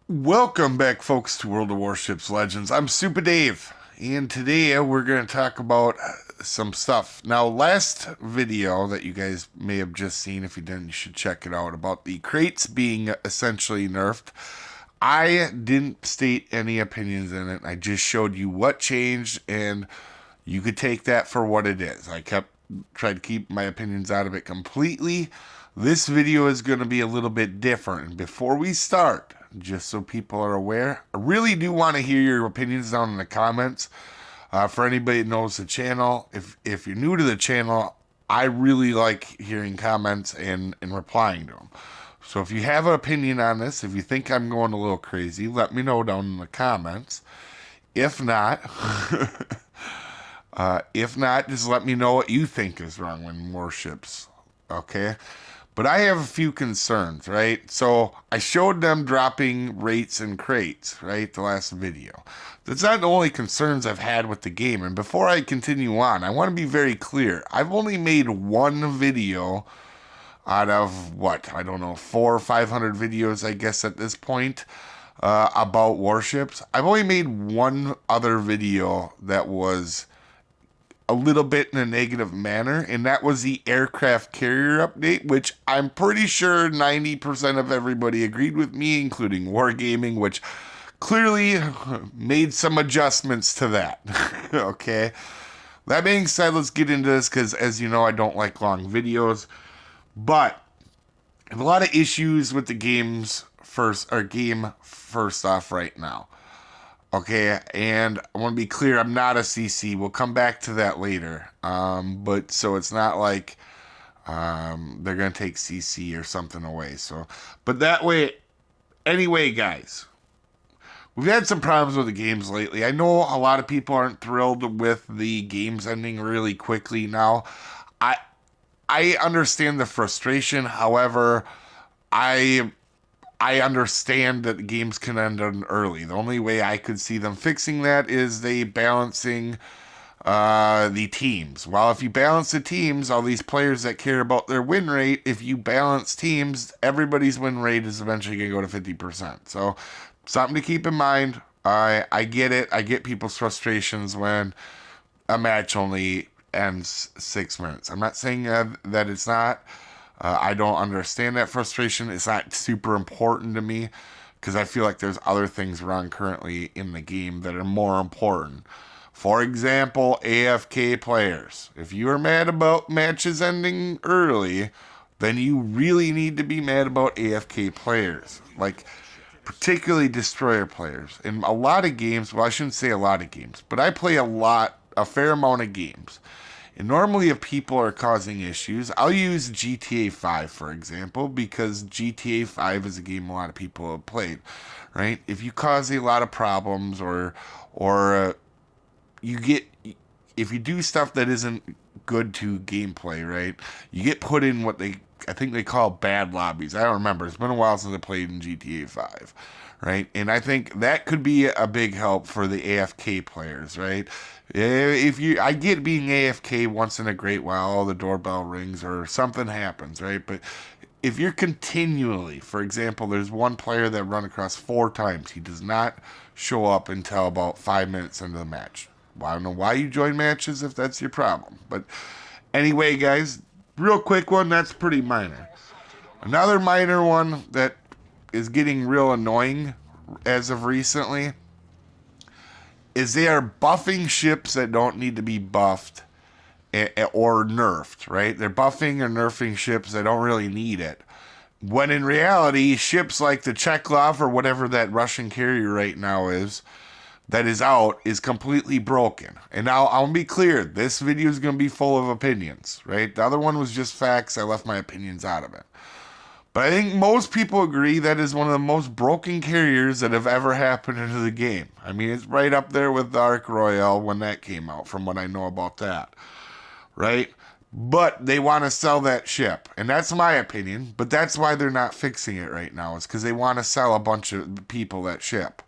Welcome back, folks, to World of Warships Legends. I'm Soopa-Dave, and today we're going to talk about some stuff. Now, last video that you guys may have just seen, if you didn't, you should check it out, about the crates being essentially nerfed. I didn't state any opinions in it. I just showed you what changed, and you could take that for what it is. I tried to keep my opinions out of it completely. This video is going to be a little bit different. And before we start, just so people are aware, I really do want to hear your opinions down in the comments. For anybody that knows the channel, if you're new to the channel, I really like hearing comments and replying to them. So if you have an opinion on this, if you think I'm going a little crazy, let me know down in the comments. If not, just let me know what you think is wrong with Warships. Okay? But I have a few concerns, right? So I showed them dropping rates and crates, right? The last video. That's not the only concerns I've had with the game. And before I continue on, I want to be very clear. I've only made one video out of, what, I don't know, 400 or 500 videos, I guess, at this point, about warships. I've only made one other video that was a little bit in a negative manner, and that was the aircraft carrier update, which I'm pretty sure 90% of everybody agreed with me, including Wargaming, which clearly made some adjustments to that. Okay. That being said, let's get into this, because as you know, I don't like long videos, but I have a lot of issues with the game first off right now. Okay, and I want to be clear, I'm not a CC. We'll come back to that later. But so it's not like they're going to take CC or something away. So, but that way, anyway, guys, we've had some problems with the games lately. I know a lot of people aren't thrilled with the games ending really quickly now. I understand the frustration. However, I understand that games can end early. The only way I could see them fixing that is they balancing the teams. Well, if you balance the teams, all these players that care about their win rate, if you balance teams, everybody's win rate is eventually going to go to 50%. So something to keep in mind. I get it. I get people's frustrations when a match only ends 6 minutes. I'm not saying that it's not. I don't understand that frustration. It's not super important to me because I feel like there's other things wrong currently in the game that are more important. For example, AFK players. If you are mad about matches ending early, then you really need to be mad about AFK players. Like, particularly destroyer players. In a lot of games, well, I shouldn't say a lot of games, but I play a fair amount of games. And normally if people are causing issues, I'll use GTA 5, for example, because GTA 5 is a game a lot of people have played, right? If you cause a lot of problems or if you do stuff that isn't good to gameplay, right? You get put in I think they call bad lobbies. I don't remember. It's been a while since I played in GTA 5, right? And I think that could be a big help for the AFK players, right? I get being AFK once in a great while, the doorbell rings or something happens, right? But if you're continually, for example, there's one player that run across 4 times. He does not show up until about 5 minutes into the match. Well, I don't know why you join matches if that's your problem. But anyway, guys, real quick one, that's pretty minor. Another minor one that is getting real annoying as of recently is they are buffing ships that don't need to be buffed or nerfed, right? They're buffing or nerfing ships that don't really need it. When in reality, ships like the Chekhov or whatever that Russian carrier right now is, that is out, is completely broken. And now I'll be clear, this video is going to be full of opinions, right? The other one was just facts. I left my opinions out of it. But I think most people agree that is one of the most broken carriers that have ever happened into the game. I mean, it's right up there with the Ark Royale when that came out, from what I know about that, right? But they want to sell that ship, and that's my opinion, but that's why they're not fixing it right now, is because they want to sell a bunch of people that ship.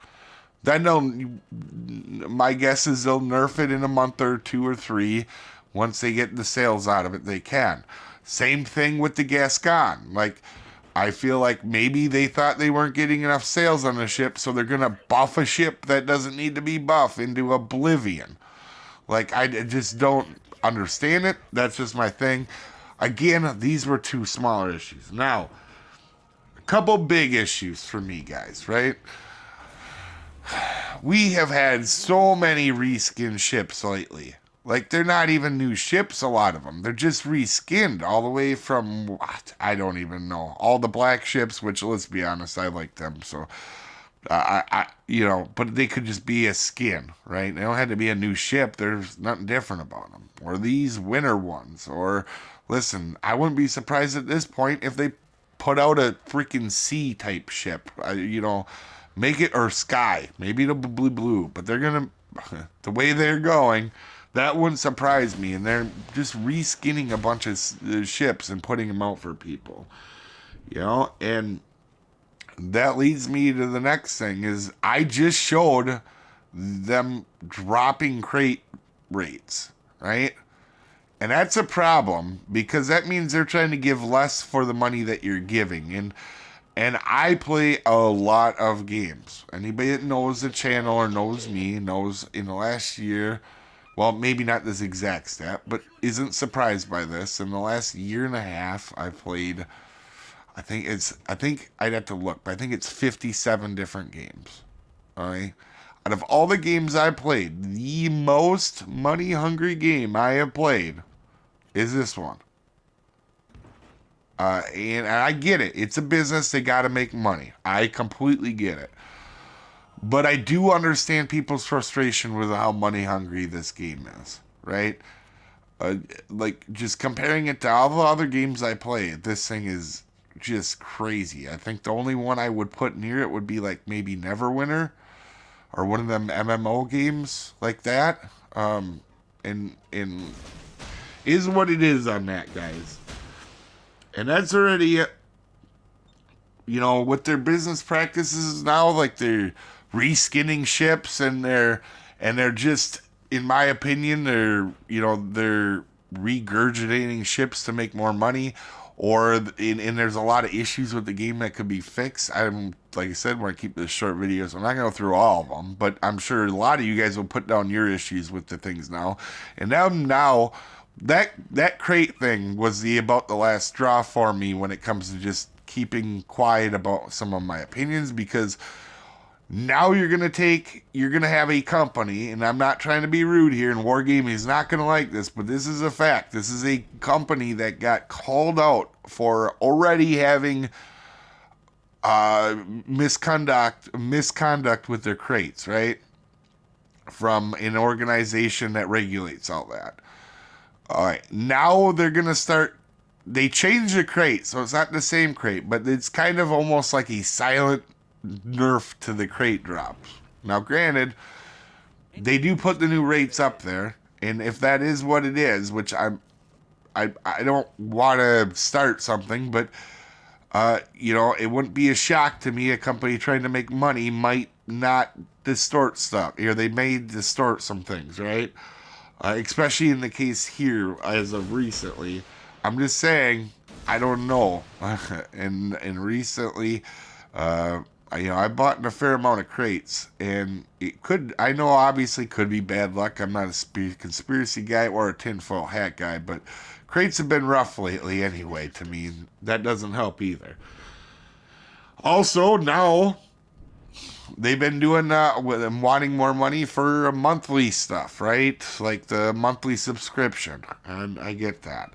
Then my guess is they'll nerf it in a month or 2 or 3. Once they get the sales out of it, they can. Same thing with the Gascon. Like, I feel like maybe they thought they weren't getting enough sales on the ship, so they're going to buff a ship that doesn't need to be buff into oblivion. Like, I just don't understand it. That's just my thing. Again, these were two smaller issues. Now, a couple big issues for me, guys, right? We have had so many reskin ships lately. Like, they're not even new ships, a lot of them. They're just reskinned all the way from, what? I don't even know. All the black ships, which, let's be honest, I like them. So, but they could just be a skin, right? They don't have to be a new ship. There's nothing different about them. Or these winter ones. Or, listen, I wouldn't be surprised at this point if they put out a freaking sea type ship. Make it, or sky. Maybe it'll be blue. But they're going to, the way they're going, that wouldn't surprise me. And they're just reskinning a bunch of ships and putting them out for people. And that leads me to the next thing is I just showed them dropping crate rates, right? And that's a problem because that means they're trying to give less for the money that you're giving. And I play a lot of games. Anybody that knows the channel or knows me knows in the last year, well, maybe not this exact stat, but isn't surprised by this. In the last year and a half, I played, I think I'd have to look, but I think it's 57 different games. All right. Out of all the games I played, the most money-hungry game I have played is this one. And I get it. It's a business. They got to make money. I completely get it. But I do understand people's frustration with how money hungry this game is, right? Like, just comparing it to all the other games I play, this thing is just crazy. I think the only one I would put near it would be, like, maybe Neverwinter or one of them MMO games like that. And is what it is on that, guys. And that's already, with their business practices now, like they're reskinning ships and they're just, in my opinion, they're regurgitating ships to make more money, and there's a lot of issues with the game that could be fixed. Like I said, when I keep this short videos, I'm not going to go through all of them, but I'm sure a lot of you guys will put down your issues with the things now. And now that crate thing was about the last straw for me when it comes to just keeping quiet about some of my opinions, because now you're going to have a company, and I'm not trying to be rude here, and Wargaming is not going to like this, but this is a fact. This is a company that got called out for already having misconduct with their crates, right? From an organization that regulates all that. All right, now they're going to start, they changed the crate, so it's not the same crate, but it's kind of almost like a silent nerf to the crate drops. Now, granted, they do put the new rates up there, and if that is what it is, which I don't want to start something, but it wouldn't be a shock to me. A company trying to make money might not distort stuff, or they may distort some things, right? Especially in the case here as of recently. I'm just saying, I don't know. and recently, I bought a fair amount of crates, and I know obviously could be bad luck. I'm not a conspiracy guy or a tinfoil hat guy, but crates have been rough lately anyway to me. That doesn't help either. Also, now they've been doing with them wanting more money for monthly stuff, right? Like the monthly subscription, and I get that.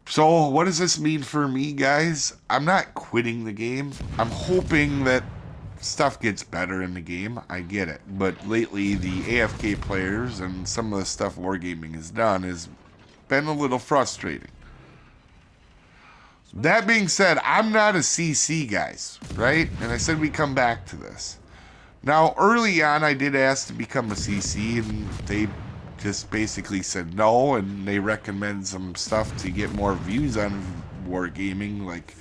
So what does this mean for me, guys? I'm not quitting the game. I'm hoping that stuff gets better in the game. I get it. But lately, the AFK players and some of the stuff Wargaming has done has been a little frustrating. That being said, I'm not a CC, guys, right? And I said we come back to this. Now, early on, I did ask to become a CC, and they just basically said no, and they recommend some stuff to get more views on Wargaming, like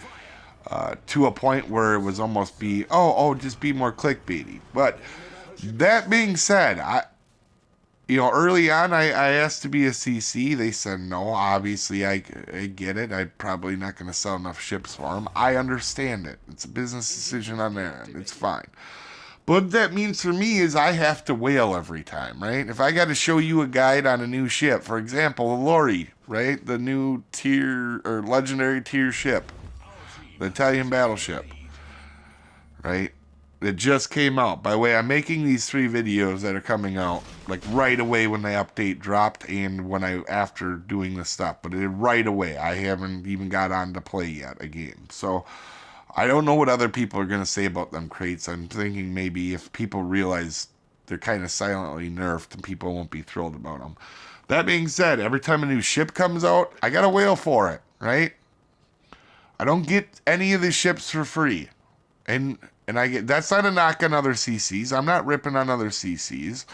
to a point where it was almost just be more clickbaity. But that being said, early on, I asked to be a CC. They said no. Obviously, I get it. I'm probably not going to sell enough ships for them. I understand it. It's a business decision on their end. It's fine. But what that means for me is I have to whale every time, right? If I got to show you a guide on a new ship, for example, the Lori, right? The new tier or legendary tier ship, the Italian battleship, right? It just came out. By the way, I'm making these 3 videos that are coming out like right away when the update dropped and when after doing the stuff. But right away, I haven't even got on to play yet a game. So I don't know what other people are going to say about them crates. I'm thinking maybe if people realize they're kind of silently nerfed, and people won't be thrilled about them. That being said, every time a new ship comes out, I got to whale for it, right? I don't get any of the ships for free. And I get, that's not a knock on other CCs. I'm not ripping on other CCs.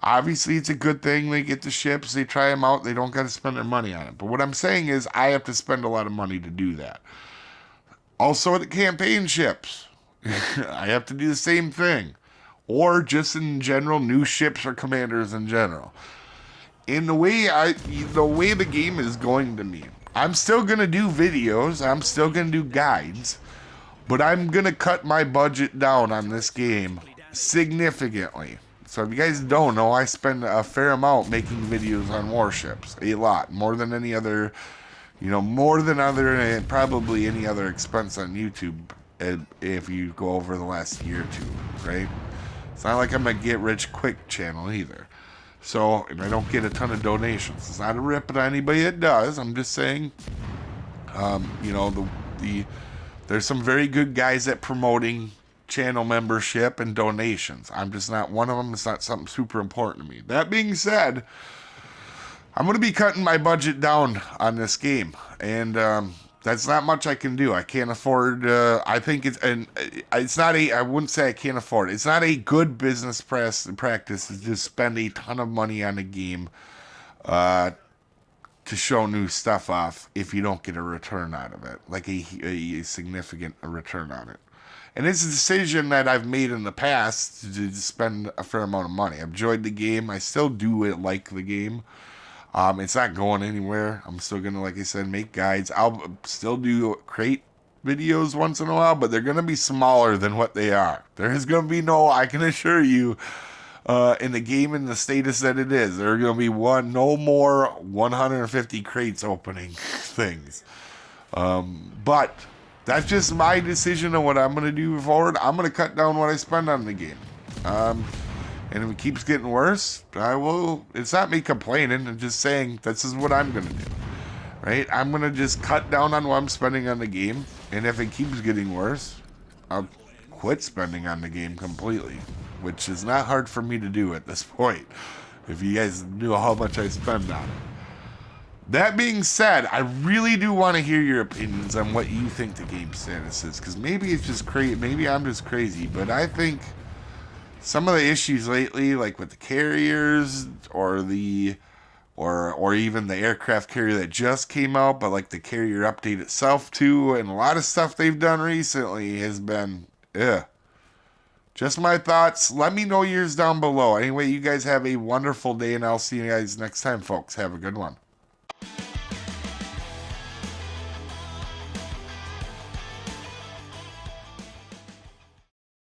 Obviously, it's a good thing they get the ships, they try them out, they don't got to spend their money on it. But what I'm saying is I have to spend a lot of money to do that. Also, the campaign ships, I have to do the same thing. Or just in general, new ships or commanders in general. In the way the game is going to me, I'm still going to do videos, I'm still going to do guides, but I'm going to cut my budget down on this game significantly. So if you guys don't know, I spend a fair amount making videos on Warships. A lot. More than any other, probably any other expense on YouTube if you go over the last year or two, right? It's not like I'm a get-rich-quick channel either. So, and I don't get a ton of donations. It's not a rip at anybody that does. I'm just saying, there's some very good guys at promoting channel membership and donations. I'm just not one of them. It's not something super important to me. That being said, I'm going to be cutting my budget down on this game. And that's not much I can do. I can't afford, I think it's not I wouldn't say I can't afford it. It's not a good business practice to just spend a ton of money on a game to show new stuff off if you don't get a return out of it, like a significant return on it. And it's a decision that I've made in the past to spend a fair amount of money. I've enjoyed the game. I still do like the game. It's not going anywhere. I'm still going to, like I said, make guides. I'll still do crate videos once in a while, but they're going to be smaller than what they are. There is going to be I can assure you, in the game in the status that it is, there are going to be no more 150 crates opening things. But that's just my decision on what I'm going to do forward. I'm going to cut down what I spend on the game. And if it keeps getting worse, I will. It's not me complaining. I'm just saying this is what I'm going to do. Right? I'm going to just cut down on what I'm spending on the game. And if it keeps getting worse, I'll quit spending on the game completely. Which is not hard for me to do at this point. If you guys knew how much I spend on it. That being said, I really do want to hear your opinions on what you think the game status is. Because maybe it's just crazy. Maybe I'm just crazy. But I think some of the issues lately, like with the carriers or even the aircraft carrier that just came out, but like the carrier update itself too, and a lot of stuff they've done recently has been, Just my thoughts. Let me know yours down below. Anyway, you guys have a wonderful day, and I'll see you guys next time, folks. Have a good one.